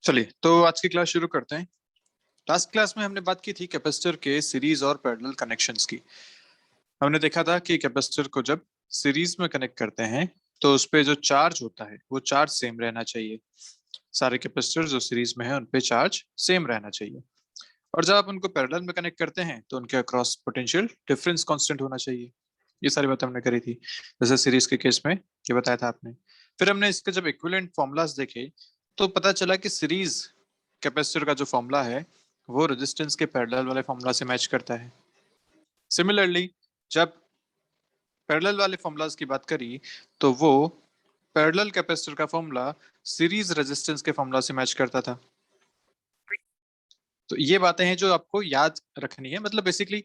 चलिए तो आज की क्लास शुरू करते हैं। लास्ट क्लास में हमने बात की थी कैपेसिटर के सीरीज और पैरेलल कनेक्शंस की। हमने देखा था कि कैपेसिटर को जब सीरीज में कनेक्ट करते हैं तो उस पे जो चार्ज होता है वो चार्ज सेम रहना चाहिए। सारे कैपेसिटर जो सीरीज में है उन पे चार्ज सेम रहना चाहिए। और जब आप उनको पैरेलल में कनेक्ट करते हैं तो उनके अक्रॉस पोटेंशियल डिफरेंस कांस्टेंट होना चाहिए। ये सारी बातें हमने करी थी, जैसे सीरीज के केस में ये बताया था आपने। फिर हमने इसके जब इक्विवेलेंट फॉर्मूलाज देखे तो पता चला कि सीरीज कैपेसिटर का जो फॉर्मूला है वो रेजिस्टेंस के पैरेलल वाले फॉर्मूला से मैच करता है। सिमिलरली जब पैरेलल वाले फॉर्मूलाज की बात करी तो वो पैरेलल कैपेसिटर का फॉर्मूला सीरीज रेजिस्टेंस के फॉर्मूला से मैच करता था। तो ये बातें हैं जो आपको याद रखनी है, मतलब बेसिकली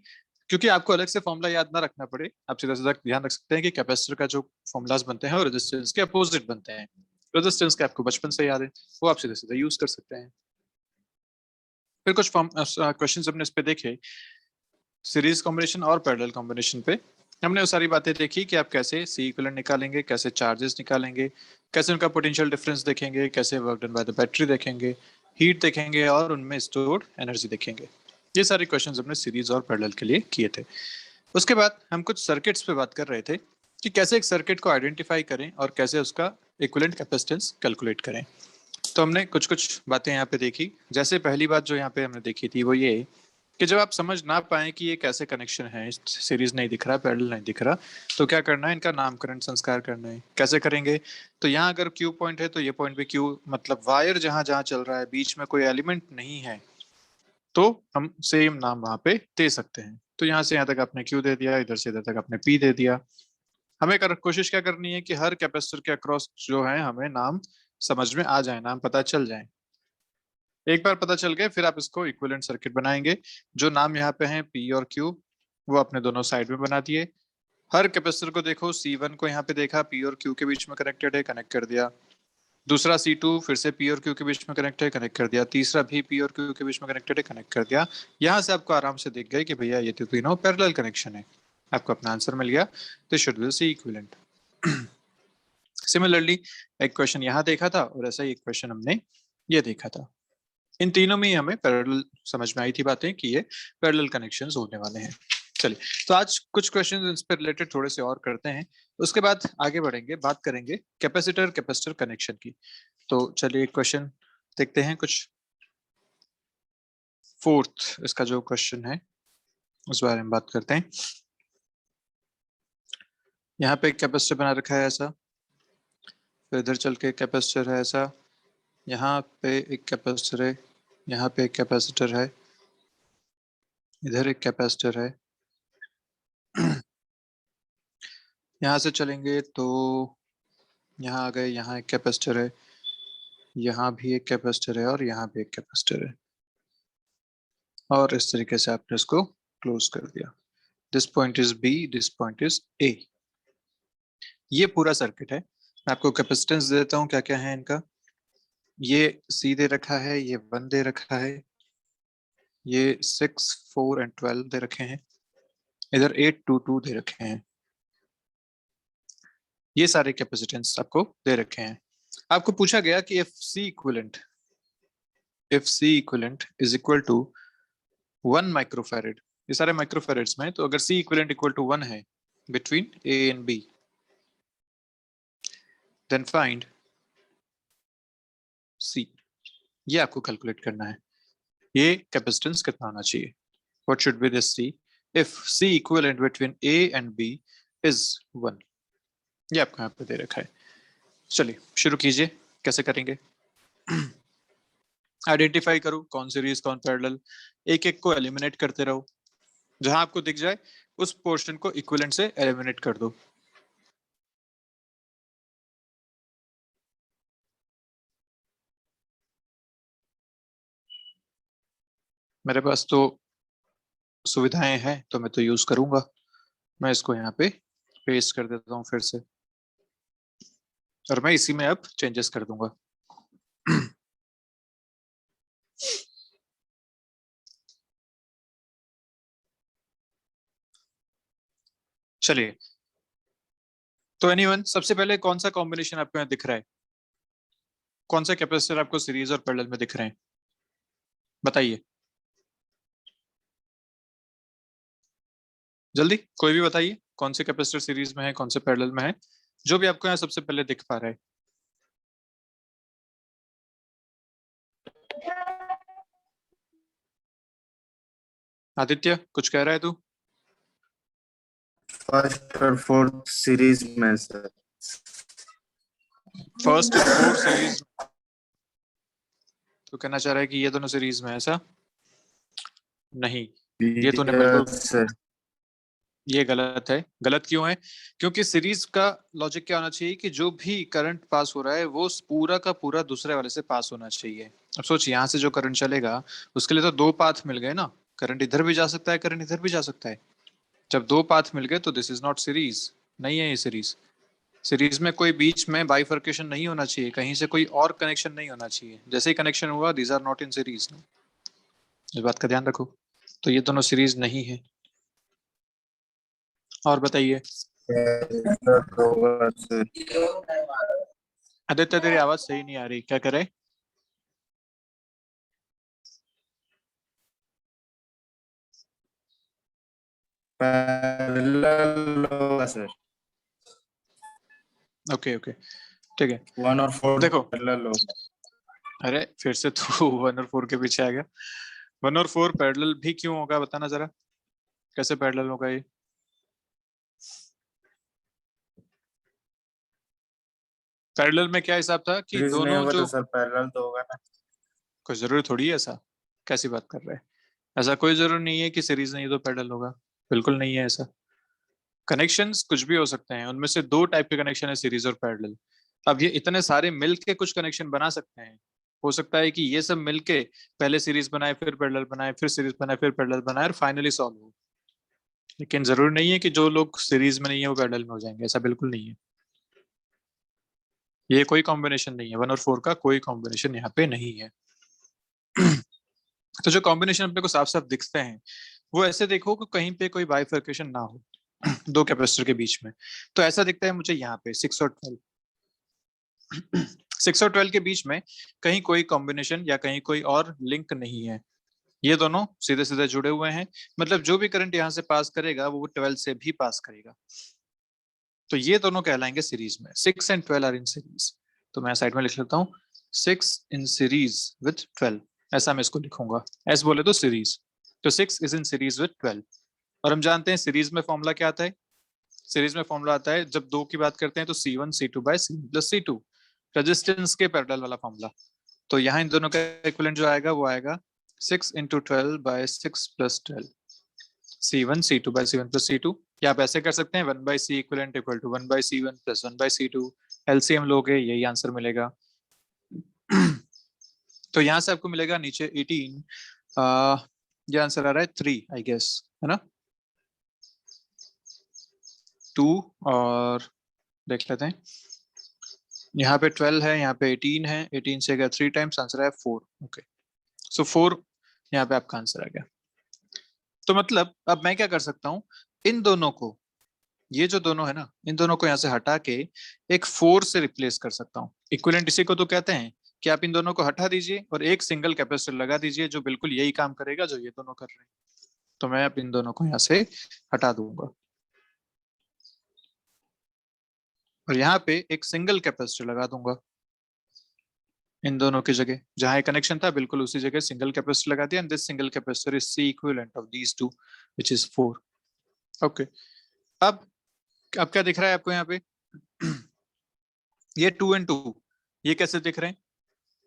क्योंकि आपको अलग से फॉर्मूला याद ना रखना पड़े, आप सीधा सीधा ध्यान रख सकते हैं कि कैपेसिटर का जो फॉर्मूलाज बनते हैं वो रेजिस्टेंस के अपोजिट बनते हैं। रेजिस्टेंस के आपको बचपन से याद है, वो आप सीधे सीधे यूज कर सकते हैं। फिर कुछ क्वेश्चन हमने इस पे देखे सीरीज कॉम्बिनेशन और पैरेलल कॉम्बिनेशन पे। हमने वो सारी बातें देखी कि आप कैसे सी इक्विवेलेंट निकालेंगे, कैसे चार्जेस निकालेंगे, कैसे उनका पोटेंशियल डिफरेंस देखेंगे, कैसे work done by the battery देखेंगे, हीट देखेंगे और उनमें स्टोर्ड एनर्जी देखेंगे। ये सारे क्वेश्चंस हमने सीरीज और पैरेलल के लिए किए थे। उसके बाद हम कुछ सर्किट्स पे बात कर रहे थे कि कैसे एक सर्किट को आइडेंटिफाई करें और कैसे उसका इक्विवेलेंट कैपेसिटेंस कैलकुलेट करें। तो हमने कुछ कुछ बातें यहाँ पे देखी। जैसे पहली बात जो यहाँ पे हमने देखी थी वो ये कि जब आप समझ ना पाए कि ये कैसे कनेक्शन है, सीरीज नहीं दिख रहा, पैरेलल नहीं दिख रहा, तो क्या करना है, इनका नामकरण संस्कार करना है। कैसे करेंगे? तो यहाँ अगर क्यू पॉइंट है तो ये पॉइंट भी क्यू, मतलब वायर जहां जहां चल रहा है बीच में कोई एलिमेंट नहीं है तो हम सेम नाम वहां पे दे सकते हैं। तो यहाँ से यहाँ तक आपने क्यू दे दिया, इधर से इधर तक आपने पी दे दिया। हमें कोशिश क्या करनी है कि हर कैपेसिटर के अक्रॉस जो है हमें नाम समझ में आ जाए, नाम पता चल जाए। एक बार पता चल गए फिर आप इसको इक्विवेलेंट सर्किट बनाएंगे। जो नाम यहाँ पे हैं पी और क्यू वो अपने दोनों साइड में बना दिए। हर कैपेसिटर को देखो, C1 को यहाँ पे देखा पी और क्यू के बीच में कनेक्टेड है, कनेक्ट कर दिया। दूसरा C2 फिर से पी और क्यू के बीच में कनेक्ट है, कनेक्ट कर दिया। तीसरा भी पी और क्यू के बीच में कनेक्टेड है, कनेक्ट कर दिया। यहाँ से आपको आराम से दिख गए कि भैया ये तो तीनों पैरेलल कनेक्शन है। आपको अपना आंसर मिल गया। This should be C equivalent. Similarly एक क्वेश्चन यहाँ देखा था और ऐसा ही एक क्वेश्चन हमने ये देखा था। इन तीनों में ही हमें पैरेलल समझ में आई थी बातें कि ये पैरेलल कनेक्शंस होने वाले हैं। चलिए तो आज कुछ क्वेश्चन इस पर रिलेटेड थोड़े से और करते हैं, उसके बाद आगे बढ़ेंगे, बात करेंगे कैपेसिटर कैपेसिटर कनेक्शन की। तो चलिए एक क्वेश्चन देखते हैं कुछ। फोर्थ इसका जो क्वेश्चन है उस बारे में बात करते हैं। यहाँ पे एक कैपेसिटर बना रखा है ऐसा, फिर इधर चल के कैपेसिटर है ऐसा, यहाँ पे एक कैपेसिटर है, यहाँ पे एक कैपेसिटर है, इधर एक कैपेसिटर है। यहाँ से चलेंगे तो यहाँ आ गए, यहाँ एक कैपेसिटर है, यहाँ भी एक कैपेसिटर है और यहाँ भी एक कैपेसिटर है। और इस तरीके से आपने इसको क्लोज कर दिया। This point is B, this point is A. ये पूरा सर्किट है। मैं आपको कैपेसिटेंस दे देता हूँ क्या क्या है इनका। ये सी दे रखा है, ये 1 दे रखा है, ये 6, 4 एंड 12 दे रखे हैं, इधर 8, 2, 2 दे रखे हैं। ये सारे कैपेसिटेंस आपको दे रखे हैं। आपको पूछा गया कि if C equivalent is equal to 1 microfarad, ये सारे माइक्रोफैरेड्स में, तो अगर सी इक्विवेलेंट इक्वल टू 1 है between A and B, then find C. ये आपको कैलकुलेट करना है, ये कैपेसिटेंस कितना होना चाहिए। What should be this C if C equivalent between A and B is 1। ये आपको यहाँ पे दे रखा है। चलिए शुरू कीजिए, कैसे करेंगे। आइडेंटिफाई करो कौन सीरीज कौन पैरेलल, एक एक को एलिमिनेट करते रहो। जहां आपको दिख जाए उस पोर्शन को इक्विवेलेंट से एलिमिनेट कर दो। मेरे पास तो सुविधाएं हैं तो मैं तो यूज करूंगा। मैं इसको यहाँ पे पेस्ट कर देता हूँ फिर से, और मैं इसी में अब चेंजेस कर दूंगा। चलिए तो एनीवन, सबसे पहले कौन सा कॉम्बिनेशन आपको यहाँ दिख रहा है? कौन से कैपेसिटर आपको सीरीज और पैरेलल में दिख रहे हैं, बताइए जल्दी, कोई भी बताइए कौन से कैपेसिटर सीरीज में है, कौन से पैरेलल में है, जो भी आपको यहाँ सबसे पहले दिख पा रहा है। आदित्य कुछ कह रहा है तू? फर्स्ट और फोर्थ सीरीज में सर। फर्स्ट और फोर्थ सीरीज, तो कहना चाह रहा है कि ये दोनों सीरीज में है, ऐसा नहीं, ये तूने बिल्कुल, सर ये गलत है। गलत क्यों है? क्योंकि सीरीज का लॉजिक क्या होना चाहिए कि जो भी करंट पास हो रहा है वो पूरा का पूरा दूसरे वाले से पास होना चाहिए। अब सोच, यहाँ से जो करंट चलेगा उसके लिए तो दो पाथ मिल गए ना, करंट इधर भी जा सकता है, करंट इधर भी जा सकता है। जब दो पाथ मिल गए तो दिस इज नॉट सीरीज, नहीं है ये सीरीज। सीरीज में कोई बीच में बाइफर्केशन नहीं होना चाहिए, कहीं से कोई और कनेक्शन नहीं होना चाहिए, जैसे ही कनेक्शन हुआ these are not in series. इस बात का ध्यान रखो। तो ये दोनों सीरीज नहीं है। और बताइए आदित्य, तेरी आवाज सही नहीं आ रही, क्या करे? पैरेलल होगा सर। ओके ओके ठीक है। 1 और 4 देखो, पैरेलल होगा। अरे फिर से तू 1 और 4 के पीछे आ गया। 1 और 4 पैरेलल भी क्यों होगा, बताना जरा, कैसे पैरेलल होगा ये? पैरेलल में क्या हिसाब था कि सीरीज नहीं दोनों होगा जो, तो सर पैरेलल तो होगा ना। कोई जरूरी थोड़ी है ऐसा, कैसी बात कर रहे हैं? ऐसा कोई जरूर नहीं है कि सीरीज नहीं तो पैरेलल होगा, बिल्कुल नहीं है ऐसा। कनेक्शंस कुछ भी हो सकते हैं, उनमें से दो टाइप के कनेक्शन है, सीरीज और पैरेलल। अब ये इतने सारे मिलके कुछ कनेक्शन बना सकते हैं। हो सकता है कि ये सब मिलके पहले सीरीज बनाए, फिर पैरेलल बनाए, फिर सीरीज बनाए, फिर पैरेलल बनाए और फाइनली सॉल्व हो। लेकिन जरूरी नहीं है कि जो लोग सीरीज में नहीं है वो पैरेलल में हो जाएंगे, ऐसा बिल्कुल नहीं है। ये कोई कॉम्बिनेशन नहीं है, 1 और 4 का कोई कॉम्बिनेशन यहाँ पे नहीं है। तो जो कॉम्बिनेशन अपने को साफ साफ दिखते हैं वो ऐसे देखो कि कहीं पे कोई बाइफर्केशन ना हो दो कैपेसिटर के बीच में। तो ऐसा दिखता है मुझे यहाँ पे 6 और 12, 6 और 12 के बीच में कहीं कोई कॉम्बिनेशन या कहीं कोई और लिंक नहीं है। ये दोनों सीधे सीधे जुड़े हुए हैं, मतलब जो भी करंट यहाँ से पास करेगा वो 12 से भी पास करेगा। तो ये दोनों कहलाएंगे सीरीज में, 6 and 12 आर इन सीरीज। तो मैं साइड में लिख लेता हूँ 6 इन सीरीज विथ 12, ऐसा मैं इसको लिखूंगा। एस बोले तो सीरीज, तो 6 इज इन सीरीज विथ 12। और हम जानते हैं सीरीज में फॉर्मूला क्या आता है, सीरीज में फॉर्मूला आता है जब दो की बात करते हैं तो C1 C2/C1 + C2, रेजिस्टेंस के पैरेलल वाला फॉर्मूला। तो यहाँ इन दोनों का इक्विवेलेंट जो आएगा वो आएगा 6 × 12/6 + 12, C1 C2/C1 + C2। या आप ऐसे कर सकते हैं 1/C equivalent equal to 1/C1 + 1/C2, LCM लोगे यही आंसर मिलेगा। तो यहाँ से आपको मिलेगा नीचे 18, ये आंसर आ रहा है 3 आई गेस, है ना? 2 और देख लेते हैं, यहाँ पे 12 है, यहाँ पे 18 है, 18 से अगर 3 टाइम्स आंसर है 4। ओके, सो 4 यहाँ पे आपका आंसर आ गया। तो मतलब अब मैं क्या कर सकता हूँ, इन दोनों को, ये जो दोनों है ना, इन दोनों को यहाँ से हटा के एक 4 से रिप्लेस कर सकता हूँ। इक्विवेलेंट इसी को तो कहते हैं कि आप इन दोनों को हटा दीजिए और एक सिंगल कैपेसिटर लगा दीजिए जो बिल्कुल यही काम करेगा जो ये दोनों कर रहे हैं। तो मैं अब इन दोनों को यहाँ से हटा दूंगा और यहाँ पे एक सिंगल कैपेसिटर लगा दूंगा इन दोनों की जगह, जहां कनेक्शन था बिल्कुल उसी जगह सिंगल कैपेसिटर लगा दिया, and this single capacitor is C equivalent of these two which is 4। Okay, अब क्या दिख रहा है आपको यहाँ पे? ये 2 and 2, ये कैसे दिख रहे हैं?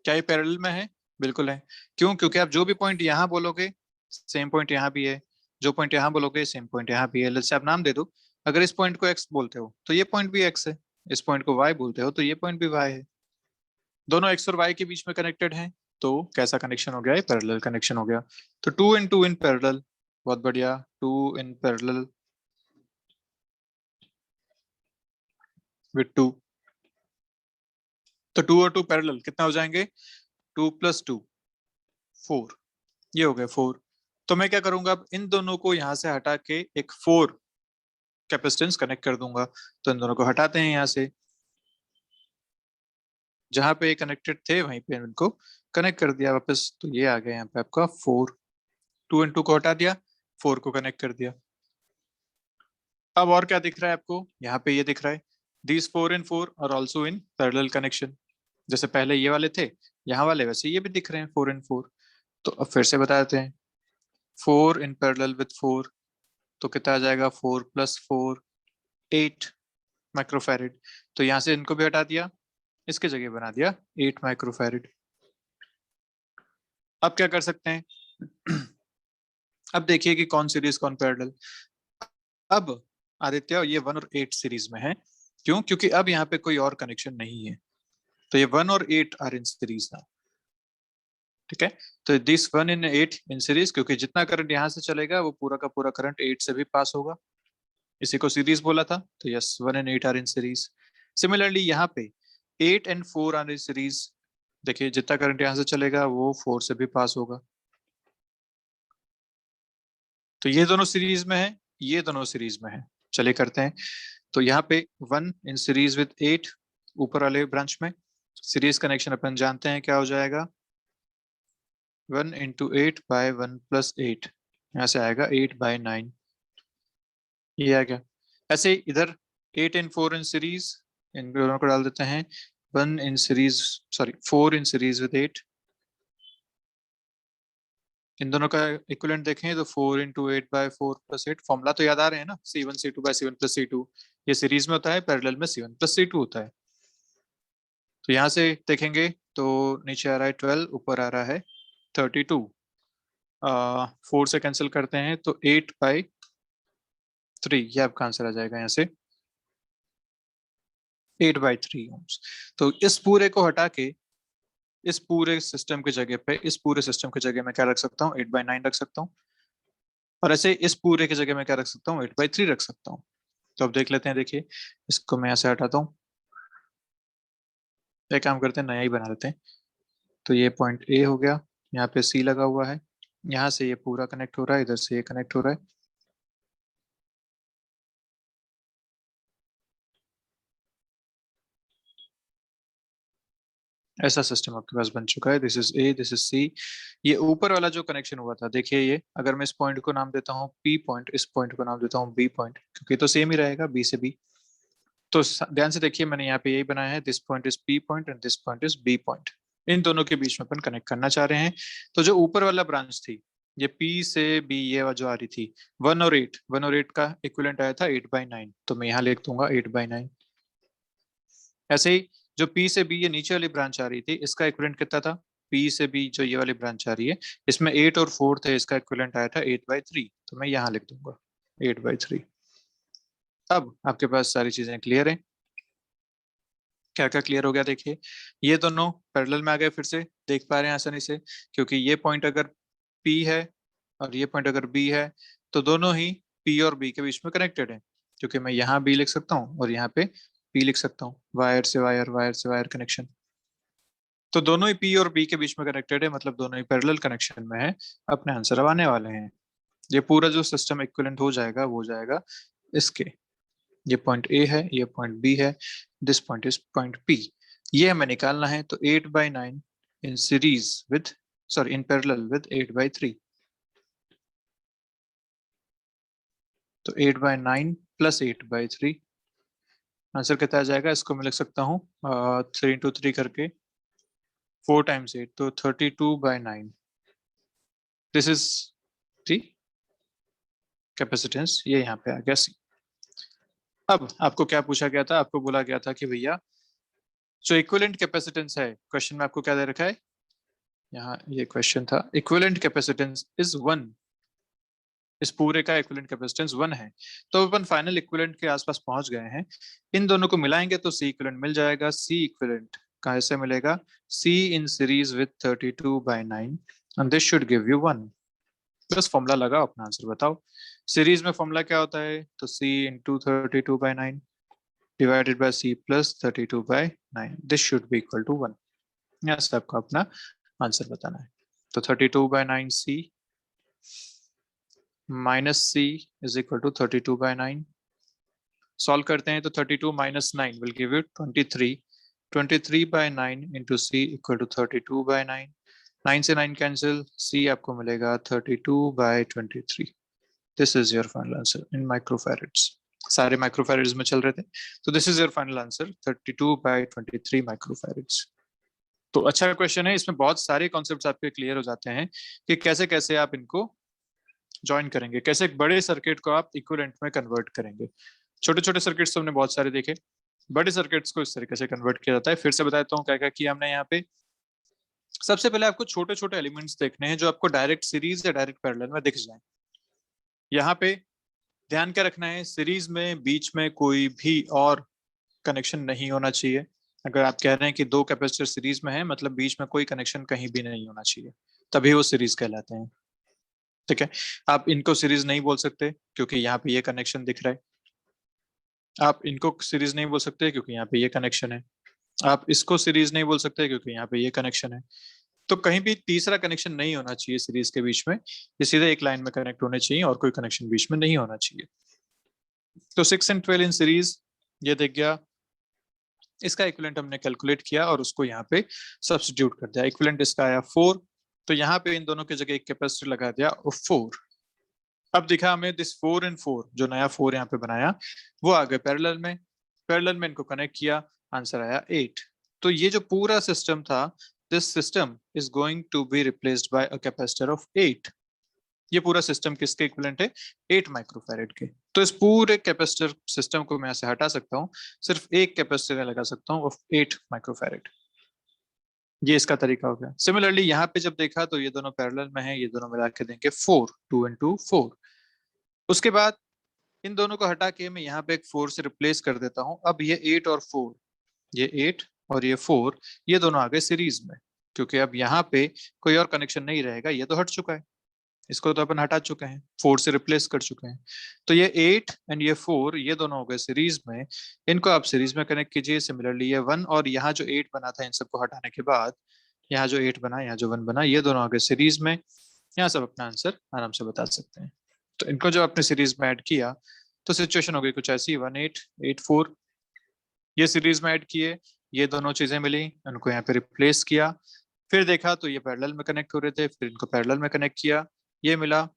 क्या ये पैरेलल में है? बिल्कुल है। क्यों? क्योंकि आप जो भी पॉइंट यहाँ बोलोगे सेम पॉइंट यहाँ भी है, जो पॉइंट यहाँ बोलोगे सेम पॉइंट यहाँ भी है। जैसे आप नाम दे दो, अगर इस पॉइंट को एक्स बोलते हो तो ये पॉइंट भी एक्स है, इस पॉइंट को वाई बोलते हो तो ये पॉइंट भी वाई है, दोनों एक्स और वाई के बीच में कनेक्टेड हैं। तो कैसा कनेक्शन हो गया? ये पैरेलल कनेक्शन हो गया। तो 2 and 2 इन पैरेलल, बहुत बढ़िया, 2 इन पैरेलल विथ 2। तो 2 और 2 पैरेलल कितना हो जाएंगे? 2 + 2 4, ये हो गए 4। तो मैं क्या करूंगा, अब इन दोनों को यहाँ से हटा के एक 4 कैपेसिटेंस कनेक्ट कर दूंगा। तो इन दोनों को हटाते हैं यहाँ से, जहां पे कनेक्टेड थे वहीं पे इनको कनेक्ट कर दिया वापस, तो ये आ गया यहाँ पे आपका 4। 2 and 2 को हटा दिया, 4 को कनेक्ट कर दिया। अब और क्या दिख रहा है आपको, यहाँ पे ये दिख रहा है these 4 and 4 are also in parallel connection। जैसे पहले ये वाले थे यहाँ वाले, वैसे ये भी दिख रहे हैं 4 and 4। तो अब फिर से बता देते हैं, 4 in parallel with 4, तो कितना आ जाएगा, 4 + 4 8 माइक्रोफैरड। तो यहाँ से इनको भी हटा दिया, इसके जगह बना दिया 8 माइक्रोफैरड। अब क्या कर सकते हैं अब देखिए कि कौन सीरीज कौन पैरेलल। अब आदित्य ये 1 और 8 सीरीज में है, क्यों? क्योंकि अब यहाँ पे कोई और कनेक्शन नहीं है, तो ये 1 और 8 आर इन सीरीज ना। ठीक है, तो दिस 1 इन 8 इन सीरीज, क्योंकि जितना करंट यहाँ से चलेगा वो पूरा का पूरा करंट 8 से भी पास होगा, इसी को सीरीज बोला था। तो yes, 1 and 8 are in series. Similarly यहाँ पे 8 and 4 आर इन सीरीज। देखिए जितना करंट यहाँ से चलेगा वो 4 से भी पास होगा, तो ये दोनों सीरीज में है, ये दोनों सीरीज में है। चलिए करते हैं। तो यहाँ पे 1 इन सीरीज विद 8 ऊपर वाले ब्रांच में, सीरीज कनेक्शन अपन जानते हैं क्या हो जाएगा, 1 × 8 / 1 + 8, यहाँ से आएगा 8/9, ये आ गया। ऐसे इधर 8 and 4 इन सीरीज, इन दोनों को डाल देते हैं, 1 in series, sorry 4 in series with 8। इन दोनों का इक्विवेलेंट देखें तो 4 × 8/4 + 8। फॉर्मूला तो याद आ रहे हैं ना, C1 C2/C1 + C2। ये सीरीज में होता है, पैरेलल में C1 + C2 होता है। तो यहाँ से देखेंगे तो नीचे आ रहा है 12, ऊपर आ रहा है 32। 4 से कैंसिल करते हैं तो 8/3, ये आपका आंसर आ जाएगा यहाँ से 8/3 ohms। तो इस पूरे को हटा के इस पूरे सिस्टम की जगह पे, इस पूरे सिस्टम की जगह मैं क्या रख सकता हूँ, 8/9 रख सकता हूँ। और ऐसे इस पूरे की जगह मैं क्या रख सकता हूँ, 8/3 रख सकता हूँ। तो अब देख लेते हैं, देखिए इसको मैं यहाँ से हटाता हूँ, एक काम करते हैं नया ही बना लेते हैं। तो ये पॉइंट ए हो गया, यहाँ पे सी लगा हुआ है, यहाँ से ये पूरा कनेक्ट हो रहा है, इधर से ये कनेक्ट हो रहा है। ऐसा सिस्टम आपके पास बन चुका है। This is A, this is C. ये ऊपर वाला जो कनेक्शन हुआ था, देखिए ये अगर मैं इस पॉइंट को नाम देता हूँ पी पॉइंट, इस पॉइंट को नाम देता हूँ बी पॉइंट, क्योंकि तो सेम ही रहेगा बी से बी। तो ध्यान से देखिए, मैंने यहाँ पे यही बनाया है, this point is P point and this point is B point. इन दोनों के बीच में अपन कनेक्ट करना चाह रहे हैं। तो जो ऊपर वाला ब्रांच थी, ये पी से बी, ये जो आ रही थी 1 और 8 का इक्विवेलेंट आया था 8/9, तो मैं यहाँ लिख दूंगा 8/9। ऐसे ही जो पी से बी ये नीचे वाली ब्रांच आ रही थी, इसका इक्विवेलेंट कितना था, पी से बी जो ये वाली ब्रांच आ रही है, इसमें 8 और 4 थे, इसका इक्विवेलेंट आया था 8/3, तो मैं यहाँ लिख दूंगा 8/3। अब आपके पास सारी चीजें क्लियर हैं। क्या क्या क्लियर हो गया, देखिए ये दोनों पैरेलल में आ गए, फिर से देख पा रहे हैं आसानी से, क्योंकि ये पॉइंट अगर P है और ये पॉइंट अगर B है, तो दोनों ही P और B के बीच में कनेक्टेड है, क्योंकि मैं यहाँ B लिख सकता हूँ और यहाँ पे P लिख सकता हूँ, वायर से वायर, वायर से वायर कनेक्शन। तो दोनों ही P और B के बीच में कनेक्टेड है, मतलब दोनों ही पैरेलल कनेक्शन में है। अपने आंसर अब आने वाले हैं। ये पूरा जो सिस्टम इक्विवेलेंट हो जाएगा वो जाएगा इसके, ये पॉइंट ए है, ये पॉइंट बी है, this point is point P. ये हमें निकालना है। तो 8/9 इन series with, sorry in parallel with 8/3। तो 8/9 + 8/3 आंसर कितना आ जाएगा, इसको मैं लिख सकता हूँ 3 × 3 करके 4 × 8, तो 32/9। दिस इज दी कैपेसिटेंस, ये यहाँ पे आ गया सी। अब आपको क्या पूछा गया था, आपको बोला गया था कि भैया जो इक्विवेलेंट कैपेसिटेंस है, क्वेश्चन में आपको क्या दे रखा है, यहाँ ये क्वेश्चन था, इक्विवेलेंट कैपेसिटेंस इज 1। इस पूरे का इक्विवेलेंट कैपेसिटेंस 1 है। तो अपन फाइनल इक्विवेलेंट के आसपास पहुंच गए हैं। इन दोनों को मिलाएंगे तो सी इक्विवेलेंट मिल जाएगा। सी इक्विवेलेंट कैसे मिलेगा, C in series with 32/9 and this should give you 1। बस फॉर्मूला लगाओ, अपना आंसर बताओ। सीरीज में फॉर्मूला क्या होता है, तो C × 32/9 divided by C + 32/9, this should be equal to 1। यहाँ से आपको अपना आंसर बताना है। तो 32/9 C minus C is equal to 32/9। Solve करते हैं तो 32 - 9 will give you 23। 23/9 into C equal to 32/9। 9 से 9 कैंसिल, सी आपको मिलेगा 32/23। This is your final answer in microfarads. सारे माइक्रोफैरड्स में चल रहे थे, तो this is your final answer 32/23 microfarads. तो अच्छा क्वेश्चन है, इसमें बहुत सारे कॉन्सेप्ट्स आपके क्लियर हो जाते हैं कि कैसे कैसे आप इनको ज्वाइन करेंगे, कैसे एक बड़े सर्किट को आप इक्विवेलेंट में कन्वर्ट करेंगे। छोटे छोटे सर्किट्स तो हमने बहुत सारे देखे, बड़े सर्किट्स को इस तरीके से कन्वर्ट किया जाता है। फिर से बताता हूँ क्या क्या किया हमने यहाँ पे। सबसे पहले आपको छोटे छोटे एलिमेंट्स देखने हैं जो आपको डायरेक्ट सीरीज या डायरेक्ट पैरेलल में दिख जाए। यहाँ पे ध्यान क्या रखना है, सीरीज में बीच में कोई भी और कनेक्शन नहीं होना चाहिए। अगर आप कह रहे हैं कि दो कैपेसिटर सीरीज में है, मतलब बीच में कोई कनेक्शन कहीं भी नहीं होना चाहिए, तभी वो सीरीज कहलाते हैं। ठीक है, आप इनको सीरीज नहीं बोल सकते क्योंकि यहाँ पे ये कनेक्शन दिख रहा है। आप इनको सीरीज नहीं बोल सकते क्योंकि यहाँ पे ये कनेक्शन है। आप इसको सीरीज नहीं बोल सकते क्योंकि यहाँ पे ये कनेक्शन है। तो कहीं भी तीसरा कनेक्शन नहीं होना चाहिए सीरीज के बीच में, ये सीधे एक लाइन में कनेक्ट होने चाहिए और कोई कनेक्शन बीच में नहीं होना चाहिए। तो 6 and 12 इन सीरीज, ये दिख गया। इसका इक्विवेलेंट हमने कैलकुलेट किया और उसको यहाँ पे सब्स्टिट्यूट कर दिया। इक्विवेलेंट इसका आया 4, तो यहाँ पे इन दोनों की जगह एक कैपेसिटर लगा दिया और 4। अब दिखा हमें दिस 4 and 4, जो नया 4 यहाँ पे बनाया वो आ गए पैरेलल में। पैरेलल में इनको कनेक्ट किया, आंसर आया 8। तो ये जो पूरा सिस्टम था, this system is going to be replaced by a capacitor of 8। ये पूरा सिस्टम किसके इक्विवेलेंट है, 8 माइक्रोफैरेड के। तो इस पूरे कैपेसिटर सिस्टम को मैं ऐसे हटा सकता हूँ, सिर्फ एक कैपेसिटर लगा सकता हूँ ऑफ 8 माइक्रोफैरेड। ये इसका तरीका हो गया। सिमिलरली यहाँ पे जब देखा तो ये दोनों पैरेलल में है, ये दोनों मिला के देंगे 4, 2 and 2 4। उसके बाद इन दोनों को हटा के मैं यहाँ पे एक 4 से रिप्लेस कर देता हूँ। अब ये 8 और 4, ये 8 और ये 4, ये दोनों आ गए सीरीज में, क्योंकि अब यहाँ पे कोई और कनेक्शन नहीं रहेगा, ये तो हट चुका है, इसको तो अपन हटा चुके हैं, 4 से रिप्लेस कर चुके हैं। तो ये 8 एंड ये 4, ये दोनों हो गए सीरीज में, इनको आप सीरीज में कनेक्ट कीजिए। सिमिलरली ये 1 और यहाँ जो 8 बना था, इन सबको हटाने के बाद यहाँ जो 8 बना, यहाँ जो 1 बना, ये दोनों आ गए सीरीज में। यहाँ सब अपना आंसर आराम से बता सकते हैं। तो इनको जब आपने सीरीज में ऐड किया तो सिचुएशन हो गई कुछ ऐसी, 1 8 8 4, ये सीरीज में ऐड किए, ये दोनों चीजें मिली, उनको यहाँ पे रिप्लेस किया। फिर देखा तो ये पैरेलल में कनेक्ट हो रहे थे, फिर इनको पैरेलल में कनेक्ट किया, ये मिला।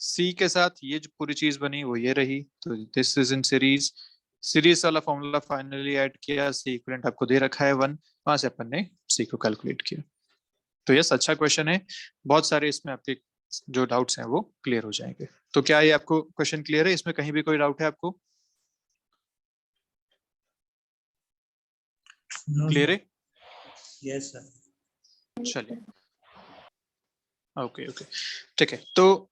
सी के साथ ये जो पूरी चीज बनी वो ये रही, तो this is in series. Series वाला फॉर्मूला फाइनली ऐड किया, सी इक्विवेलेंट आपको दे रखा है 1, वहां से अपन ने सी को कैलकुलेट किया। तो यस, अच्छा क्वेश्चन है, बहुत सारे इसमें आपके जो डाउट्स हैं वो क्लियर हो जाएंगे। तो क्या ये आपको क्वेश्चन क्लियर है, इसमें कहीं भी कोई डाउट है आपको? क्लियर है? Yes sir. चलिए, ओके ओके, ठीक है। तो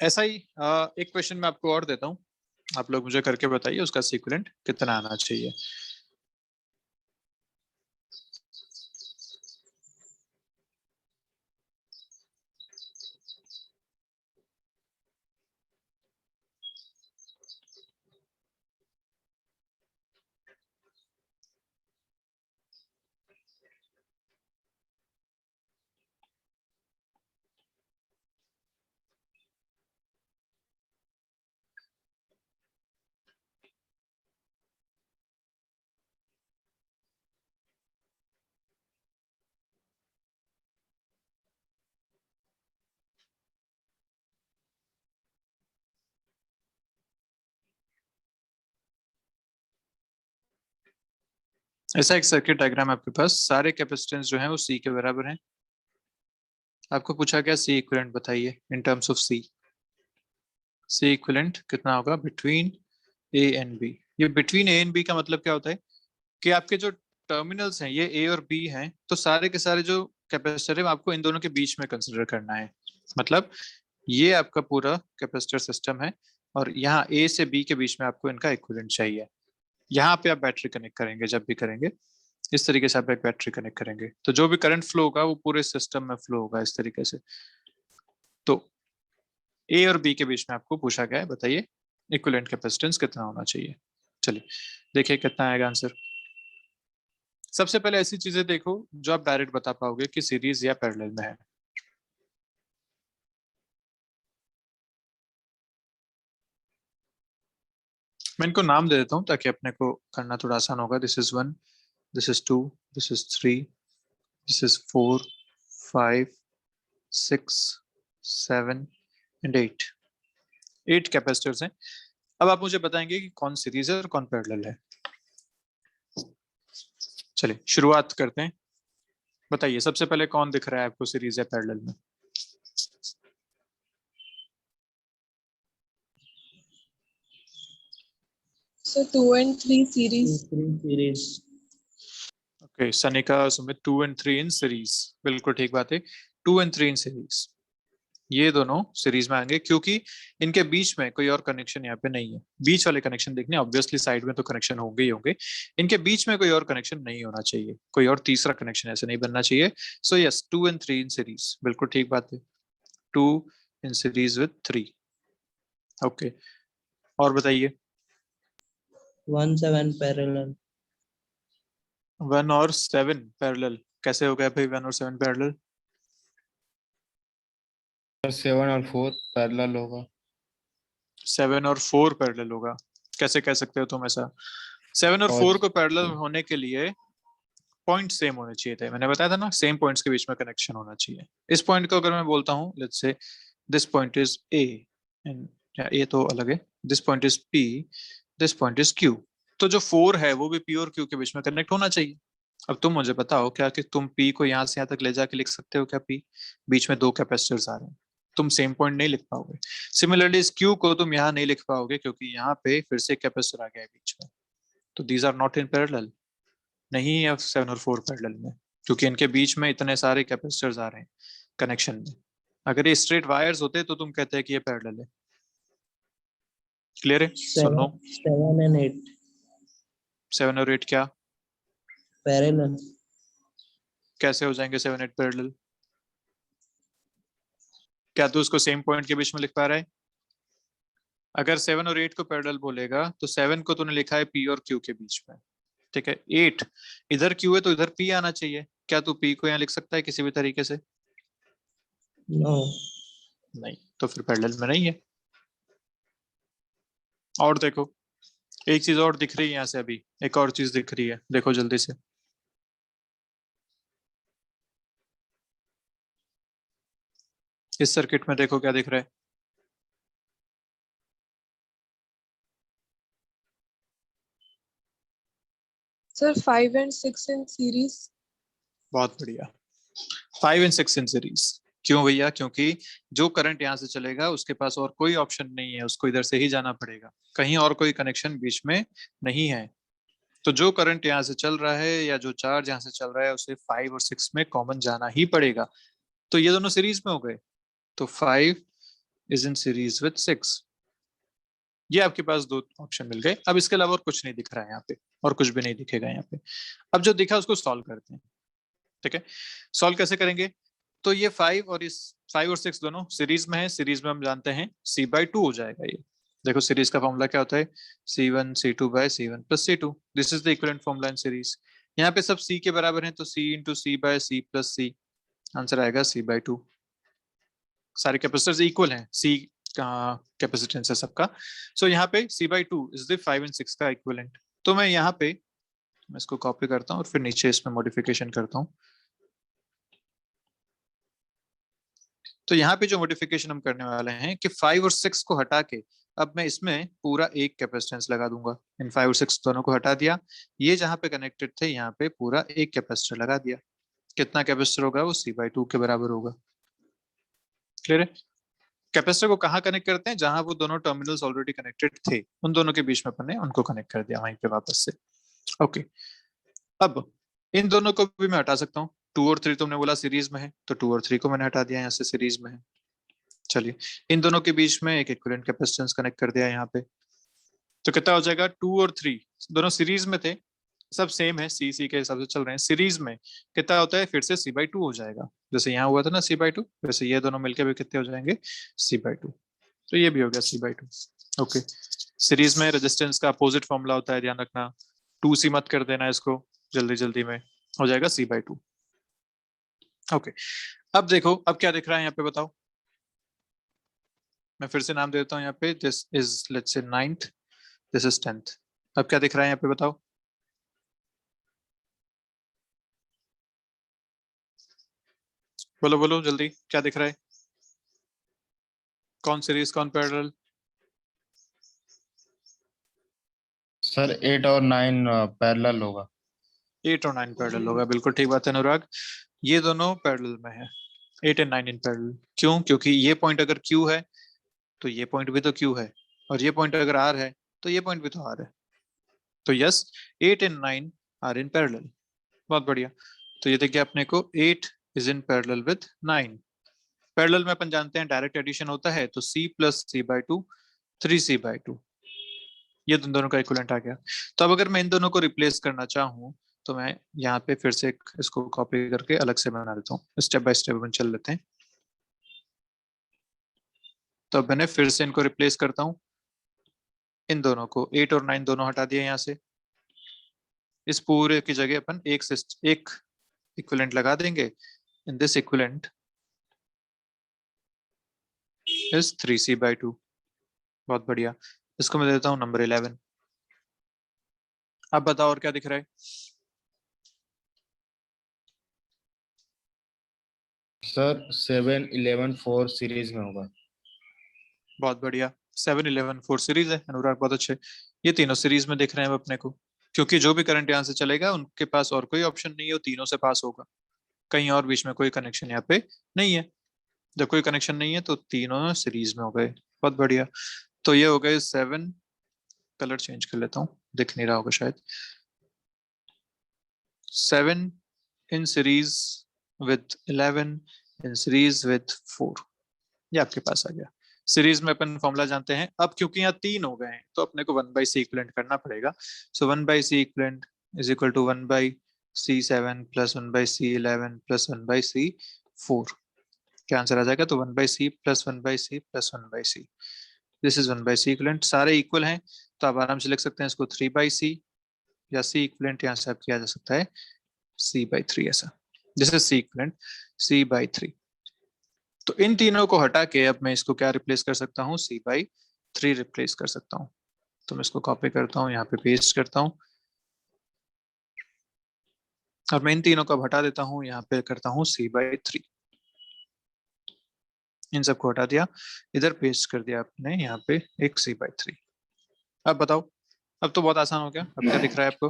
ऐसा ही एक क्वेश्चन मैं आपको और देता हूँ, आप लोग मुझे करके बताइए उसका सीक्वेंट कितना आना चाहिए। ऐसा एक सर्किट डायग्राम आपके पास, सारे कैपेसिटेंस जो हैं वो सी के बराबर हैं। आपको पूछा गया सी इक्विवेलेंट बताइए in terms of C. C equivalent कितना होगा बिटवीन ए एंड बी। ये बिटवीन ए एंड बी का मतलब क्या होता है कि आपके जो टर्मिनल्स हैं ये ए और बी हैं, तो सारे के सारे जो कैपेसिटर है आपको इन दोनों के बीच में कंसिडर करना है। मतलब ये आपका पूरा कैपेसिटर सिस्टम है और यहाँ ए से बी के बीच में आपको इनका इक्विवेलेंट चाहिए। यहाँ पे आप बैटरी कनेक्ट करेंगे, जब भी करेंगे इस तरीके से आप एक बैटरी कनेक्ट करेंगे, तो जो भी करंट फ्लो होगा वो पूरे सिस्टम में फ्लो होगा इस तरीके से। तो ए और बी के बीच में आपको पूछा गया है, बताइए इक्विवेलेंट कैपेसिटेंस कितना होना चाहिए। चलिए देखिए कितना आएगा आंसर। सबसे पहले ऐसी चीजें देखो जो आप डायरेक्ट बता पाओगे कि सीरीज या पैरेलल में है। मैं इनको नाम दे देता हूँ ताकि अपने को करना थोड़ा आसान होगा। This is 1, this is 2, this is 3, this is 4, 5, 6, 7 and 8. 8 capacitors हैं। अब आप मुझे बताएंगे कि कौन सीरीज है और कौन पैरेलल है। चलिए शुरुआत करते हैं। बताइए सबसे पहले कौन दिख रहा है आपको सीरीज या पैरेलल में? So 2 and 3 series. Series. Okay, Sanika Sumit 2 and 3 in series, बिल्कुल ठीक बात है। 2 and 3 इन सीरीज, ये दोनों सीरीज में आएंगे क्योंकि इनके बीच में कोई और कनेक्शन यहाँ पे नहीं है। बीच वाले कनेक्शन देखने, ऑब्वियसली साइड में तो कनेक्शन होंगे ही होंगे, इनके बीच में कोई और कनेक्शन नहीं होना चाहिए, कोई और तीसरा कनेक्शन ऐसे नहीं बनना चाहिए। So yes, 2 and 3 in series, बिल्कुल ठीक बात है। 2 इन सीरीज विद 3। ओके, और बताइए। 1 7 parallel. 1 और 7 पैरेलल कैसे हो गया भाई? 1 और 7 पैरेलल 7 और 4 पैरेलल होगा। 7 और 4 पैरेलल होगा, कैसे कह सकते हो तुम ऐसा? 7 और 4 को पैरेलल होने के लिए पॉइंट सेम होने चाहिए थे। मैंने बताया था ना, सेम पॉइंट्स के बीच में कनेक्शन होना चाहिए। इस पॉइंट को अगर मैं बोलता हूँ, let's say this point is A and A तो अलग है, this point is P, this point is Q, तो जो 4 है वो भी पी और क्यू के बीच में कनेक्ट होना चाहिए। अब तुम मुझे बताओ क्या कि तुम पी को यहाँ से यहाँ तक ले जाके लिख सकते हो क्या? पी बीच में 2 कैपेसिटर्स आ रहे हैं, तुम सेम पॉइंट नहीं लिख पाओगे। सिमिलरली इस क्यू को तुम यहाँ नहीं लिख पाओगे क्योंकि यहाँ पे फिर से कैपेसिटर आ गया है बीच में, तो these are not in parallel, नहीं है 7 और 4 पैरेलल में, क्योंकि इनके बीच में इतने सारे कैपेसिटर्स आ रहे हैं कनेक्शन में। अगर ये स्ट्रेट वायर्स होते तो तुम कहते हैं कि ये पैरेलल है। क्लियर है? सुनो, 7 and 8 7 और 8 क्या parallel. कैसे हो जाएंगे 7 8 पैरेलल? क्या तू उसको सेम पॉइंट के बीच में लिख पा रहा है? अगर 7 और 8 को पैरेलल बोलेगा तो 7 को तूने लिखा है पी और क्यू के बीच में, ठीक है। 8 इधर क्यू है तो इधर पी आना चाहिए, क्या तू पी को यहाँ लिख सकता है किसी भी तरीके से? No. नहीं, तो फिर पैरेलल में नहीं है। और देखो, एक चीज और दिख रही है यहाँ से, अभी एक और चीज दिख रही है, देखो जल्दी से। इस सर्किट में देखो क्या दिख रहा है। Sir 5 and 6 in series. बहुत बढ़िया, 5 and 6 इन सीरीज। क्यों भैया? क्योंकि जो करंट यहाँ से चलेगा उसके पास और कोई ऑप्शन नहीं है, उसको इधर से ही जाना पड़ेगा, कहीं और कोई कनेक्शन बीच में नहीं है। तो जो करंट यहाँ से चल रहा है या जो चार्ज यहाँ से चल रहा है उसे 5 और 6 में कॉमन जाना ही पड़ेगा। तो ये दोनों सीरीज में हो गए, तो 5 इज इन सीरीज विद 6। ये आपके पास 2 ऑप्शन मिल गए। अब इसके अलावा और कुछ नहीं दिख रहा है यहाँ पे, और कुछ भी नहीं दिखेगा यहाँ पे। अब जो दिखा उसको सॉल्व करते हैं, ठीक है। सॉल्व कैसे करेंगे? तो ये 5 और इस 5 और 6 दोनों सीरीज में है, सीरीज में हम जानते हैं C/2 हो जाएगा। ये देखो सीरीज का फॉर्मूला क्या होता है, C1 C2 by C1 plus C2। This is the equivalent formula in series. यहाँ पे सब C के बराबर है तो C into C by C plus C, answer आएगा C/2। सारे कैपेसिटर्स इक्वल हैं, C का कैपेसिटेंस है सबका। सो यहाँ पे C/2 इज द 5 and 6 का इक्विवेलेंट। तो मैं यहाँ पे मैं इसको कॉपी करता हूँ और फिर नीचे इसमें मॉडिफिकेशन करता हूँ। तो यहाँ पे जो मॉडिफिकेशन हम करने वाले हैं कि 5 और 6 को हटा के अब मैं इसमें पूरा एक कैपेसिटेंस लगा दूंगा। इन 5 और 6 दोनों को हटा दिया, ये जहाँ पे कनेक्टेड थे यहाँ पे पूरा एक कैपेसिटर लगा दिया। कितना कैपेसिटर होगा? वो C/2 के बराबर होगा। क्लियर है? कैपेसिटर को कहाँ कनेक्ट करते हैं? जहां वो दोनों टर्मिनल्स ऑलरेडी कनेक्टेड थे, उन दोनों के बीच में अपन ने उनको कनेक्ट कर दिया वहीं पे वापस से। ओके, अब इन दोनों को भी मैं हटा सकता हूँ। 2 और 3 तुमने बोला सीरीज में है, तो 2 और 3 को मैंने हटा दिया, यहाँ से सीरीज में है। चलिए, इन दोनों के बीच में एक इक्विवेलेंट कैपेसिटेंस कनेक्ट कर दिया यहाँ पे, तो कितना हो जाएगा? 2 और 3 दोनों सीरीज में थे, सब सेम है, C के हिसाब से चल रहे हैं। सीरीज में कितना होता है? फिर से C/2 हो जाएगा, जैसे यहाँ हुआ था ना C/2, वैसे ये दोनों मिलकर भी कितने हो जाएंगे? C/2। तो ये भी हो गया C/2। ओके, सीरीज में रेजिस्टेंस का अपोजिट फॉर्मूला होता है, ध्यान रखना। 2C मत कर देना इसको जल्दी जल्दी में, हो जाएगा C/2। ओके, अब देखो अब क्या दिख रहा है यहाँ पे, बताओ। मैं फिर से नाम देता हूँ यहाँ पे, this is let's say 9th, this is 10th। अब क्या दिख रहा है यहाँ पे, बताओ। बोलो बोलो जल्दी, क्या दिख रहा है? कौन सीरीज कौन पैरेलल? सर 8 और 9 पैरेलल होगा। 8 और 9 पैरेलल होगा, बिल्कुल ठीक बात है अनुराग। ये दोनों पैरेलल में है, 8 एंड 9 इन पैरेलल। क्यों? क्योंकि ये पॉइंट अगर Q है तो ये पॉइंट भी तो Q है, और ये पॉइंट अगर R है तो ये पॉइंट भी तो R है। तो yes, 8 and 9 are in parallel. बहुत बढ़िया। तो ये देखिए अपने को 8 is in parallel with 9। Parallel में अपन जानते हैं डायरेक्ट एडिशन होता है, तो C प्लस C/2 3C/2, ये तुम दोनों का इक्विवेलेंट आ गया। तो अब अगर मैं इन दोनों को रिप्लेस करना चाहूँ तो मैं यहाँ पे फिर से इसको कॉपी करके अलग से बना देता हूँ, स्टेप बाय स्टेप अपन चल लेते हैं। तो अब मैंने फिर से इनको रिप्लेस करता हूँ, इन दोनों को 8 और 9 दोनों हटा दिए यहाँ से। इस पूरे की जगह अपन एक इक्विवेलेंट लगा देंगे। In this equivalent is 3C/2। बहुत बढ़िया, इसको मैं देता हूँ नंबर 11। अब बताओ और क्या दिख रहा है? सर 7 11 4 सीरीज में होगा। बहुत बढ़िया, 7 11 4 सीरीज है अनुराग, बहुत अच्छे। ये तीनों सीरीज में दिख रहे हैं अपने को, क्योंकि जो भी करंट यहाँ से चलेगा उनके पास और कोई ऑप्शन नहीं है, वो तीनों से पास होगा। कहीं और बीच में कोई कनेक्शन यहाँ पे नहीं है। जब कोई कनेक्शन नहीं है तो तीनों सीरीज में हो गए। बहुत बढ़िया। तो ये हो गए 7, कलर चेंज कर लेता हूँ, दिख नहीं रहा होगा शायद। 7 in series with 11 in series with 4, ये आपके पास आ गया। सीरीज में अपन फॉर्मूला जानते हैं। अब क्योंकि यहाँ 3 हो गए हैं तो अपने को 1/C इक्विवेलेंट करना पड़ेगा। So 1/C equivalent is equal to 1/C7 plus 1/C11 plus 1/C4। क्या आंसर आ जाएगा? तो 1/C plus 1/C plus 1/C, this is 1/C equivalent. सारे इक्वल हैं तो आप आराम से लिख सकते हैं इसको 3/C, या C इक्विवेलेंट यहाँ से आप किया जा सकता है C/3 ऐसा। This is C equivalent C/3। तो इन तीनों को हटा के अब मैं इसको क्या रिप्लेस कर सकता हूँ? C/3 रिप्लेस कर सकता हूँ। तो मैं इसको कॉपी करता हूँ, यहाँ पे पेस्ट करता हूँ, और मैं इन तीनों को हटा देता हूँ, यहाँ पे करता हूँ C/3। इन सबको हटा दिया, इधर पेस्ट कर दिया आपने यहाँ पे एक C/3। अब बताओ, अब तो बहुत आसान हो गया। अब क्या दिख रहा है आपको?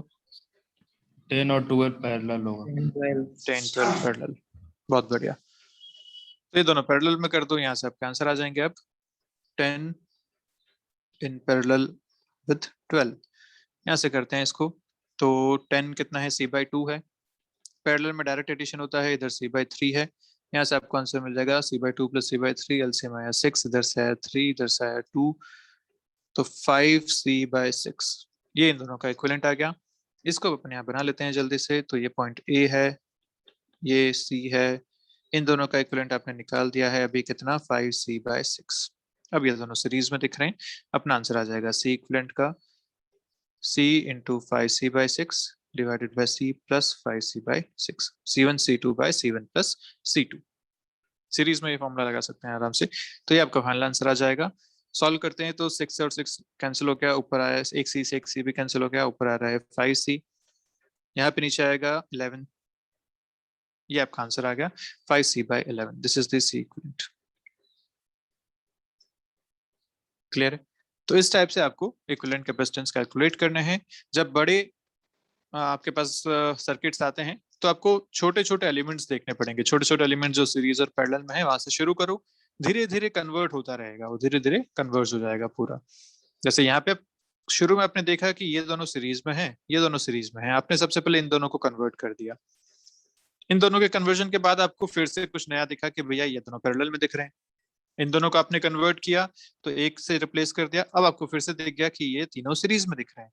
10 और 12 पैरेलल होगा। 10 12 10 12 पैरेलल। बहुत बढ़िया। तो ये दोनों पैरेलल में कर दो, यहाँ से आपके आंसर आ जाएंगे। अब 10 इन पैरेलल विथ 12, यहाँ से करते हैं इसको। तो 10 कितना है? C/2 है। पैरेलल में डायरेक्ट एडिशन होता है, इधर C/3 है। यहाँ से आपको आंसर मिल जाएगा C/2 प्लस C/3, एलसीएम आया 6, इधर से आया 3, इधर से आया 2, तो 5C/6। ये इन दोनों का इक्विवेलेंट आ गया। इसको अपन यहाँ बना लेते हैं जल्दी से। तो ये पॉइंट A है, ये C है, इन दोनों का इक्विवेलेंट आपने निकाल दिया है अभी कितना? 5C/6। अब ये दोनों सीरीज में दिख रहे हैं। अपना आंसर आ जाएगा C इक्विवेलेंट का C into 5C/6 divided by C plus 5C/6, C1 C2 by C1 plus C2। Series में ये फॉर्मूला लगा सकते हैं आराम से। तो ये आपका फाइनल आंसर आ जाएगा। सॉल्व करते हैं तो 6 और 6 कैंसिल हो गया, ऊपर आया एक C से एक C भी कैंसिल हो गया, ऊपर आ रहा है 5C, यहाँ पे नीचे आएगा 11। ये आपका आंसर आ गया 5C/11। This is the C equivalent. Clear है? तो इस टाइप से आपको इक्विवेलेंट कैपेसिटेंस कैलकुलेट करने हैं। जब बड़े आपके पास सर्किट्स आते हैं तो आपको छोटे छोटे एलिमेंट्स देखने पड़ेंगे। छोटे छोटे एलिमेंट्स जो सीरीज और पैरेलल में है वहां से शुरू करो, धीरे धीरे कन्वर्ट होता रहेगा, वो धीरे धीरे कन्वर्ट हो जाएगा पूरा। जैसे यहाँ पे शुरू में आपने देखा कि ये दोनों सीरीज में है, ये दोनों सीरीज में है, आपने सबसे पहले इन दोनों को कन्वर्ट कर दिया। इन दोनों के कन्वर्जन के बाद आपको फिर से कुछ नया दिखा कि भैया ये दोनों पैरेलल में दिख रहे हैं। इन दोनों को आपने कन्वर्ट किया तो एक से रिप्लेस कर दिया, अब आपको फिर से दिख गया कि ये तीनों सीरीज में दिख रहे हैं।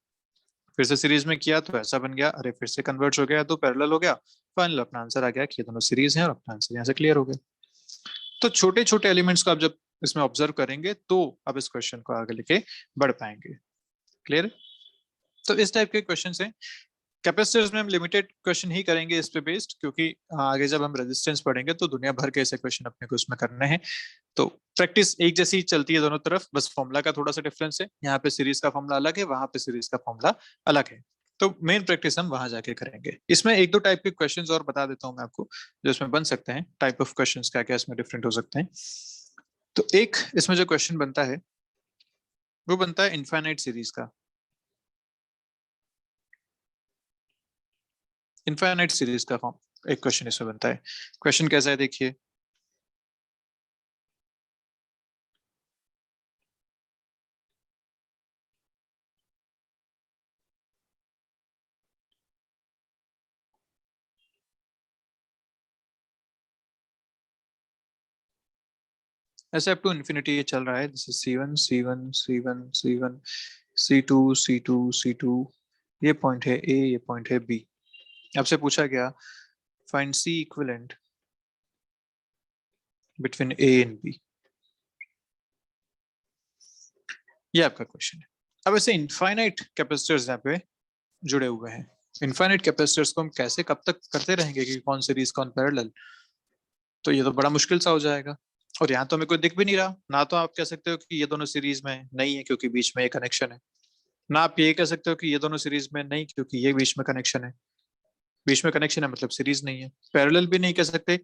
फिर से सीरीज में किया तो ऐसा बन गया, अरे फिर से कन्वर्ट हो गया तो पैरेलल हो गया। फाइनल अपना आंसर आ गया कि ये दोनों सीरीज हैं, और अपना आंसर यहाँ से क्लियर हो गया। तो छोटे छोटे एलिमेंट्स को आप जब इसमें ऑब्जर्व करेंगे तो आप इस क्वेश्चन को आगे लेके बढ़ पाएंगे। क्लियर? तो इस टाइप के क्वेश्चन है। कैपेसिटर्स में हम लिमिटेड क्वेश्चन ही करेंगे इस पे बेस्ड, क्योंकि आगे जब हम रेजिस्टेंस पढ़ेंगे तो दुनिया भर के ऐसे क्वेश्चन अपने को इसमें करने हैं। तो प्रैक्टिस एक जैसी चलती है दोनों तरफ, बस फॉर्मूला का थोड़ा सा डिफरेंस है। यहाँ पे सीरीज का फॉर्मूला अलग है, वहां पे सीरीज का फॉर्मूला अलग है। तो मेन प्रैक्टिस हम वहां जाके करेंगे। इसमें एक दो टाइप के क्वेश्चंस और बता देता हूँ मैं आपको जो इसमें बन सकते हैं, टाइप ऑफ क्वेश्चंस क्या क्या इसमें डिफरेंट हो सकते हैं। तो एक इसमें जो क्वेश्चन बनता है वो बनता है इनफाइनाइट सीरीज का। इनफाइनाइट सीरीज का फॉर्म एक क्वेश्चन इसमें बनता है। क्वेश्चन कैसा है देखिए, ऐसे अप टू इन्फिनिटी ये चल रहा है। This is C1 C1 C1 C1 C2 C2 C2, ये पॉइंट है A, ये पॉइंट है B। आपसे पूछा गया find C equivalent between A and B, ये आपका क्वेश्चन है। अब ऐसे इनफाइनाइट कैपेसिटर्स यहाँ पे जुड़े हुए हैं। इनफाइनाइट कैपेसिटर्स को हम कैसे कब तक करते रहेंगे कि कौन सीरीज कौन पैरेलल, तो ये तो बड़ा मुश्किल सा हो जाएगा। और यहाँ तो हमें कोई दिख भी नहीं रहा ना, तो आप कह सकते हो कि ये दोनों सीरीज में नहीं है क्योंकि बीच में एक कनेक्शन है, ना आप ये कह सकते हो कि ये दोनों सीरीज में नहीं क्योंकि ये बीच में कनेक्शन है। बीच में कनेक्शन है मतलब सीरीज नहीं है। पैरेलल भी नहीं कह सकते।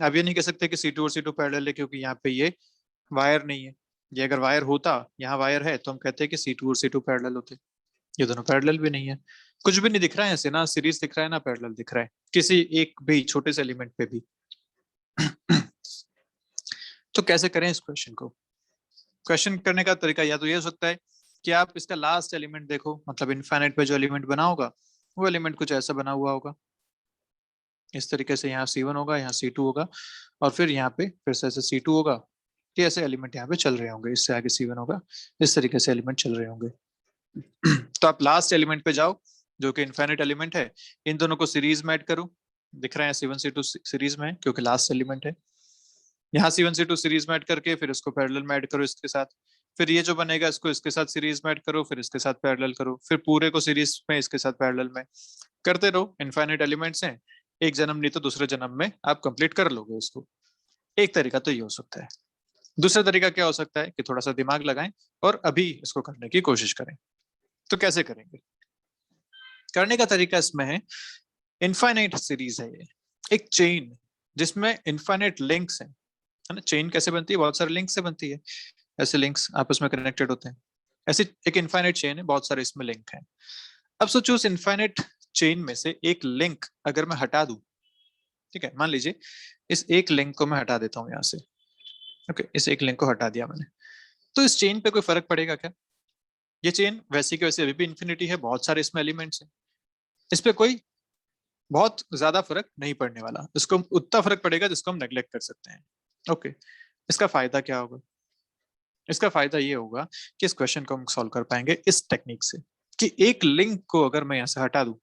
अब ये नहीं कह सकते कि C2 और C2 पैरेलल है क्योंकि यहाँ पे ये वायर नहीं है। ये अगर वायर होता, यहाँ वायर है, तो हम कहते हैं कि C2 और C2 पैरेलल होते। ये दोनों पैरेलल भी नहीं है। कुछ भी नहीं दिख रहा है ऐसे, ना सीरीज दिख रहा है ना पैरेलल दिख रहा है किसी एक भी छोटे से एलिमेंट पे भी। तो कैसे करें इस क्वेश्चन को? क्वेश्चन करने का तरीका या तो ये हो सकता है कि आप इसका लास्ट एलिमेंट देखो, मतलब इनफाइनाइट पे जो एलिमेंट बना होगा वो एलिमेंट कुछ ऐसा बना हुआ होगा। इस तरीके से यहाँ C1 होगा, यहाँ C2 होगा, और फिर यहाँ पे फिर से ऐसे C2 होगा। ये ऐसे एलिमेंट यहाँ पे चल रहे होंगे, इससे आगे C1 होगा, इस तरीके से एलिमेंट चल रहे होंगे। तो आप लास्ट एलिमेंट पे जाओ जो कि इनफाइनाइट एलिमेंट है, इन दोनों को सीरीज में ऐड करो। दिख रहा है C1 C2 सीरीज में क्योंकि लास्ट एलिमेंट है। यहाँ C1 C2 सीरीज में ऐड करके फिर इसको पैरेलल में ऐड करो इसके साथ। फिर ये जो बनेगा इसको इसके साथ सीरीज में ऐड करो, फिर इसके साथ पैरेलल करो, फिर पूरे को सीरीज में इसके साथ पैरेलल में करते रहो। इनफाइनाइट एलिमेंट्स हैं, एक जन्म नहीं तो दूसरे जन्म में आप कंप्लीट कर लोगे इसको। एक तरीका तो ये हो सकता है। दूसरा तरीका क्या हो सकता है कि थोड़ा सा दिमाग लगाएं और अभी इसको करने की कोशिश करें। तो कैसे करेंगे? करने का तरीका इसमें है, इनफाइनाइट सीरीज है ये, एक चेन जिसमें इनफाइनाइट लिंक्स हैं, है ना। चेन कैसे बनती है? बहुत सारे लिंक से बनती है। ऐसे लिंक्स आपस में कनेक्टेड होते हैं। ऐसी एक इनफाइनाइट चेन है, बहुत सारे इसमें लिंक हैं। अब सोचो उस इनफाइनाइट चेन में से एक लिंक अगर मैं हटा दूं, ठीक है, मान लीजिए इस एक लिंक को मैं हटा देता हूं यहाँ से। ओके, इस एक लिंक को हटा दिया मैंने, तो इस चेन पे कोई फर्क पड़ेगा क्या? ये चेन वैसी की वैसी अभी भी इन्फिनिटी है, बहुत सारे इसमें एलिमेंट्स हैं, इस पे कोई बहुत ज्यादा फर्क नहीं पड़ने वाला। इसको उतना फर्क पड़ेगा जिसको हम नेग्लेक्ट कर सकते हैं। ओके, इसका फायदा क्या होगा? इसका फायदा ये होगा कि इस क्वेश्चन को हम सॉल्व कर पाएंगे इस टेक्निक से कि एक लिंक को अगर मैं यहाँ से हटा दूं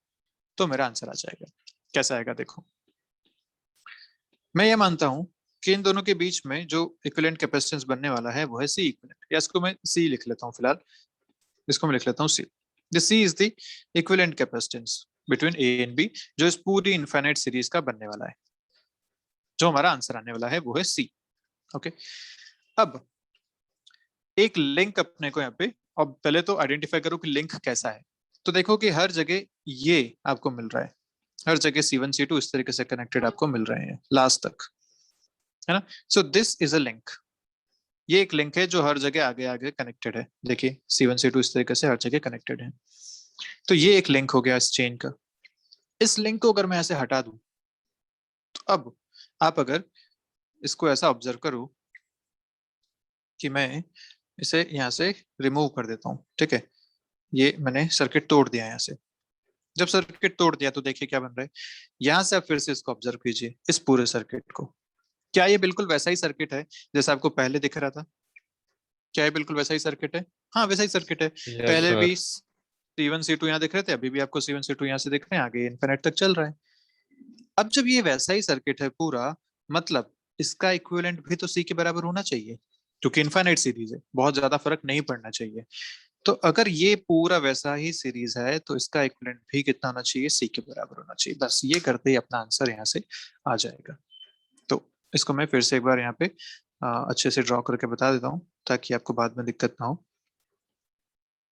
तो मेरा आंसर आ जाएगा। कैसा आएगा देखो, मैं ये मानता हूं कि इन दोनों के बीच में जो इक्विवेलेंट कैपेसिटेंस बनने वाला है वो है C इक्विवेलेंट, या इसको मैं C लिख लेता हूं फिलहाल। इसको मैं लिख लेता हूं C। This C is the equivalent capacitance between A and B, जो इस पूरी इनफाइनाइट सीरीज का बनने वाला है। जो हमारा आंसर आने वाला है वो है C। ओके, अब एक लिंक अपने को यहाँ पे, अब पहले तो आइडेंटिफाई करो कि लिंक कैसा है। तो देखो कि हर जगह ये आपको मिल रहा है, हर जगह C1 C2 इस तरीके से कनेक्टेड आपको मिल रहे हैं लास्ट तक, है ना। So this is a link, ये एक लिंक है जो हर जगह आगे आगे कनेक्टेड है। देखिए C1 C2 इस तरीके से हर जगह कनेक्टेड है। तो ये एक लिंक हो गया इस चेन का। इस लिंक को अगर मैं ऐसे हटा दूं, तो अब आप अगर इसको ऐसा ऑब्जर्व करो कि मैं इसे यहाँ से रिमूव कर देता हूँ, ठीक है, ये मैंने सर्किट तोड़ दिया यहाँ से। जब सर्किट तोड़ दिया तो देखिए क्या बन रहा है। यहाँ से आप फिर से इसको ऑब्जर्व कीजिए, इस पूरे सर्किट को। क्या ये बिल्कुल वैसा ही सर्किट है जैसा आपको पहले दिख रहा था? क्या ये बिल्कुल वैसा ही सर्किट है? हाँ, वैसा ही सर्किट है। यस पहले सर। भी C1 C2 यहाँ दिख रहे थे, अभी भी आपको C1 C2 यहाँ से दिख रहे हैं, आगे इन्फिनिट तक चल रहा है। अब जब ये वैसा ही सर्किट है पूरा, मतलब इसका इक्विवेलेंट भी तो C के बराबर होना चाहिए क्योंकि इनफाइनाइट सीरीज है, बहुत ज्यादा फर्क नहीं पड़ना चाहिए। तो अगर ये पूरा वैसा ही सीरीज है तो इसका इक्विवेलेंट भी कितना होना चाहिए? C के बराबर होना चाहिए। बस ये करते ही अपना आंसर यहाँ से आ जाएगा। तो इसको मैं फिर से एक बार यहाँ पे अच्छे से ड्रॉ करके बता देता हूँ ताकि आपको बाद में दिक्कत ना हो।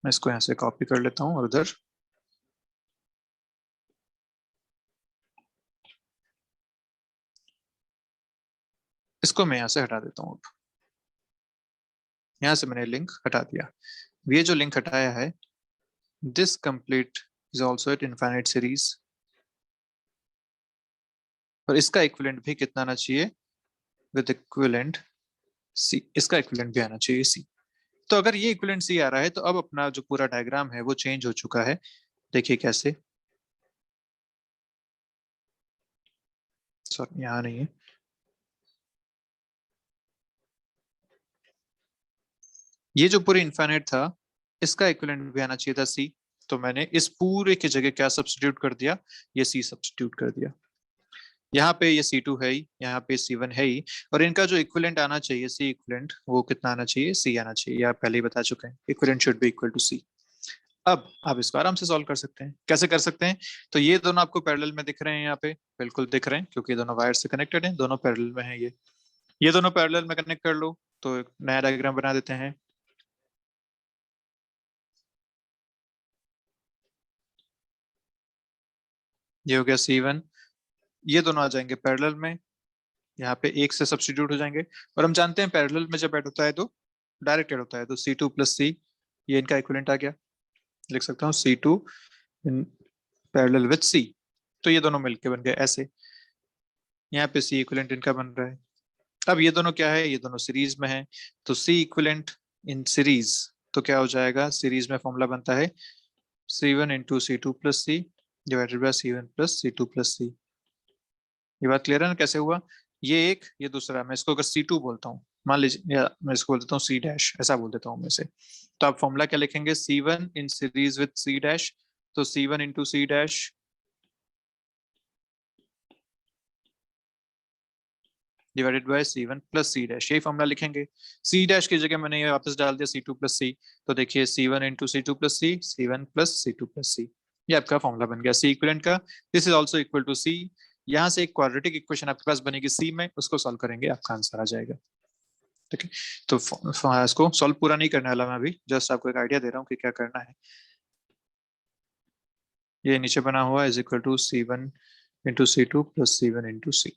मैं इसको यहाँ से कॉपी कर लेता हूँ और उधर इसको मैं यहाँ से हटा देता हूँ। अब यहाँ से मैंने लिंक हटा दिया। ये जो लिंक हटाया है, this complete is also eight infinite series, और इसका इक्विवेलेंट भी कितना आना चाहिए, विद इक्विवेलेंट सी, इसका इक्विवेलेंट भी आना चाहिए सी। तो अगर ये इक्विवेलेंट सी आ रहा है तो अब अपना जो पूरा डायग्राम है वो चेंज हो चुका है। देखिए कैसे, सॉरी यहाँ नहीं है, ये जो पूरी इनफाइनाइट था इसका इक्विवेलेंट भी आना चाहिए था सी। तो मैंने इस पूरे की जगह क्या सब्स्टिट्यूट कर दिया, ये सी सब्स्टिट्यूट कर दिया। यहाँ पे ये C2 है ही, यहाँ पे C1 है ही, और इनका जो इक्विवेलेंट आना चाहिए सी इक्विवेलेंट, वो कितना आना चाहिए, सी आना चाहिए। ये आप पहले ही बता चुके हैं, equivalent should be equal to C. अब आप इसको आराम से सॉल्व कर सकते हैं। कैसे कर सकते हैं, तो ये दोनों आपको पैरेलल में दिख रहे हैं, यहाँ पे बिल्कुल दिख रहे हैं क्योंकि ये दोनों वायर से कनेक्टेड हैं, दोनों पैरेलल में हैं। ये दोनों पैरेलल में कनेक्ट कर लो तो एक नया डायग्राम बना देते हैं। ये हो गया C1, ये दोनों आ जाएंगे पैरेलल में, यहाँ पे एक से सब्स्टिट्यूट हो जाएंगे। और हम जानते हैं पैरेलल में जब ऐड होता है तो डायरेक्ट ऐड होता है, तो C2 प्लस सी, ये इनका इक्विवेलेंट आ गया। लिख सकता हूँ C2 in parallel with C, तो ये दोनों मिलके बन गए ऐसे। यहाँ पे C इक्विवेलेंट इनका बन रहा है। अब ये दोनों क्या है, ये दोनों सीरीज में है, तो C इक्विवेलेंट इन सीरीज, तो क्या हो जाएगा, सीरीज में फॉर्मूला बनता है C1 into C2 plus C divided by C1 plus C2 plus C. ये बात क्लियर है ना कैसे हुआ, ये एक, ये दूसरा। मैं इसको अगर C2 बोलता हूँ, मान लीजिए, या मैं इसको बोल देता हूँ C डैश, ऐसा बोल देता हूँ मैं इसे, तो आप फॉर्मूला क्या लिखेंगे, C1 in series with C dash, तो C1 into C dash divided by C1 plus C dash, यही फॉर्मूला लिखेंगे। C डैश की जगह मैंने ये वापस डाल दिया C2 प्लस C, तो देखिए C1 into C2 plus C, C1 plus C2 plus C, ये आपका फॉर्मूला बन गया C इक्विवेलेंट का। This is also equal to C। यहाँ से एक क्वाड्रेटिक इक्वेशन आपके पास बनेगी C में, उसको सॉल्व करेंगे, आपका आंसर आ जाएगा। ठीक है, तो इसको सॉल्व पूरा नहीं करने वाला मैं अभी, जस्ट आपको एक आइडिया दे रहा हूँ कि क्या करना है। ये नीचे बना हुआ is equal to C1 into C2 plus C1 into C,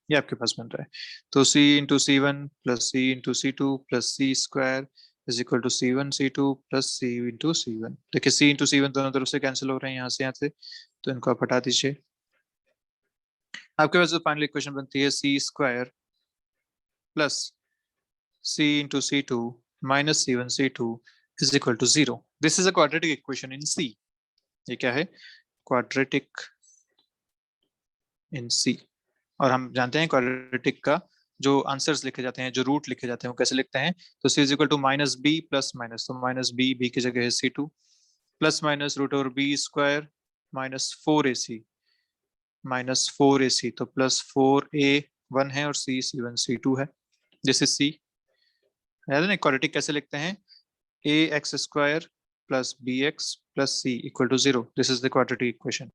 ये आपके पास बन रहा है। तो C into C1 plus C into C2 plus C square is equal to C1 C2 plus C into C1। देखिए C इंटू C1 दोनों तरफ से कैंसिल हो रहे हैं, यहाँ से, तो इनको आप हटा दीजिए। आपके पास जो फाइनल इक्वेशन बनती है C square plus C into C2 minus C1 C2 is equal to 0। This is a quadratic equation in C। ये क्या है, क्वाड्रेटिक इन C। और हम जानते हैं क्वाड्रेटिक का जो आंसर्स लिखे जाते हैं, जो रूट लिखे जाते हैं, वो कैसे लिखते हैं, तो C is equal to minus B plus minus, तो माइनस बी, बी की जगह है C2 plus minus root over B square minus 4AC minus 4AC, तो प्लस 4A1 है और C1 C2 है। This is C। याद है ना क्वाड्रेटिक कैसे लिखते हैं, ax square plus bx plus c equal to 0। This is the quadratic equation.